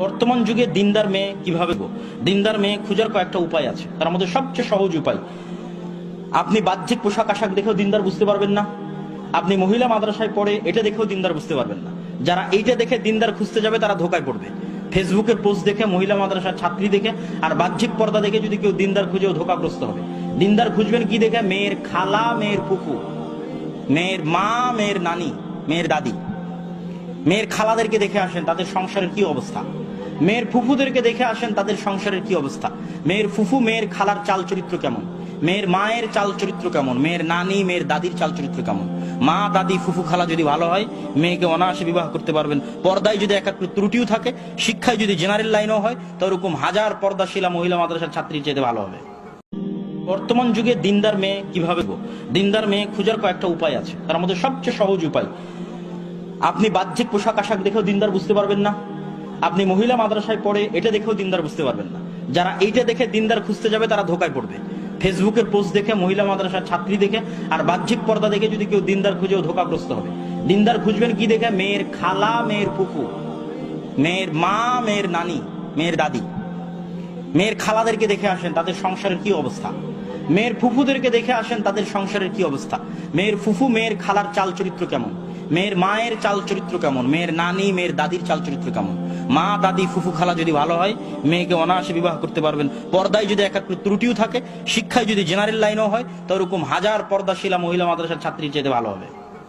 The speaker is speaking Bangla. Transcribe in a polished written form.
বর্তমান যুগে দিনদার মেয়ে কিভাবে গো? দিনদার মেয়ে খোঁজার কয়েকটা উপায় আছে, তার মধ্যে সবচেয়ে সহজ উপায়, আপনি বাহ্যিক পোশাক আশাক দেখেও দিনদার বুঝতে পারবেন না, আপনি মহিলা মাদ্রাসায় পড়ে এটা দেখেও দিনদার বুঝতে পারবেন না। যারা এইটা দেখে দিনদার খুঁজতে যাবে তারা ধোকায় পড়বে। ফেসবুকের পোস্ট দেখে, মহিলা মাদ্রাসার ছাত্রী দেখে আর বাহ্যিক পর্দা দেখে যদি কেউ দিনদার খুঁজেও ধোকাগ্রস্ত হবে। দিনদার খুঁজবেন কি দেখে? মেয়ের খালা, মেয়ের ফুফু, মেয়ের মা, মেয়ের নানি, মেয়ের দাদি। মেয়ের খালাদেরকে দেখে আসেন তাদের সংসারের কি অবস্থা, মেয়ের ফুফুদেরকে দেখে আসেন তাদের সংসারের কি অবস্থা। মেয়ের ফুফু, মেয়ের খালার চাল চরিত্র কেমন, মেয়ের মায়ের চাল চরিত্র কেমন, মেয়ের নানি, মেয়ের দাদির চাল চরিত্র কেমন। মা, দাদি, ফুফু, খালা যদি ভালো হয় মেয়েকে অনায়াসে বিবাহ করতে পারবেন। পর্দায় যদি এক ত্রুটিও থাকে, শিক্ষায় যদি জেনারেল লাইনও হয়, তো ওরকম হাজার পর্দাশীলা মহিলা মাদ্রাসার ছাত্রীর চেয়ে ভালো হবে। বর্তমান যুগে দিনদার মেয়ে কিভাবে গো? দিনদার মেয়ে খোঁজার কয়েকটা উপায় আছে, তার মধ্যে সবচেয়ে সহজ উপায়, আপনি বাহ্যিক পোশাক আশাক দেখেও দিনদার বুঝতে পারবেন না, আপনি মহিলা মাদ্রাসায় পড়ে এটা দেখেও দিনদার বুঝতে পারবেন না। যারা এইটা দেখে দিনদার খুঁজতে যাবে তারা ধোকায় পড়বে। ফেসবুকের পোস্ট দেখে, মহিলা মাদ্রাসার ছাত্রী দেখে আর বাহ্যিক পর্দা দেখে যদি কেউ দিনদার খুঁজেও ধোকাগ্রস্ত হবে। দিনদার খুঁজবেন কি দেখে? মেয়ের খালা, মেয়ের ফুফু, মেয়ের মা, মেয়ের নানি, মেয়ের দাদি। মেয়ের খালাদেরকে দেখে আসেন তাদের সংসারের কি অবস্থা, মেয়ের ফুফুদেরকে দেখে আসেন তাদের সংসারের কি অবস্থা। মেয়ের ফুফু, মেয়ের খালার চাল চরিত্র কেমন, মেয়ের মায়ের চাল চরিত্র কেমন, মেয়ের নানি, মেয়ের দাদির চাল চরিত্র কেমন। মা, দাদি, ফুফু, খালা যদি ভালো হয় মেয়েকে অনায়াসে বিবাহ করতে পারবেন। পর্দায় যদি এক ত্রুটিও থাকে, শিক্ষায় যদি জেনারেল লাইনও হয়, তো ওরকম হাজার পর্দাশীলা মহিলা মাদ্রাসার ছাত্রীর চেয়ে ভালো হবে।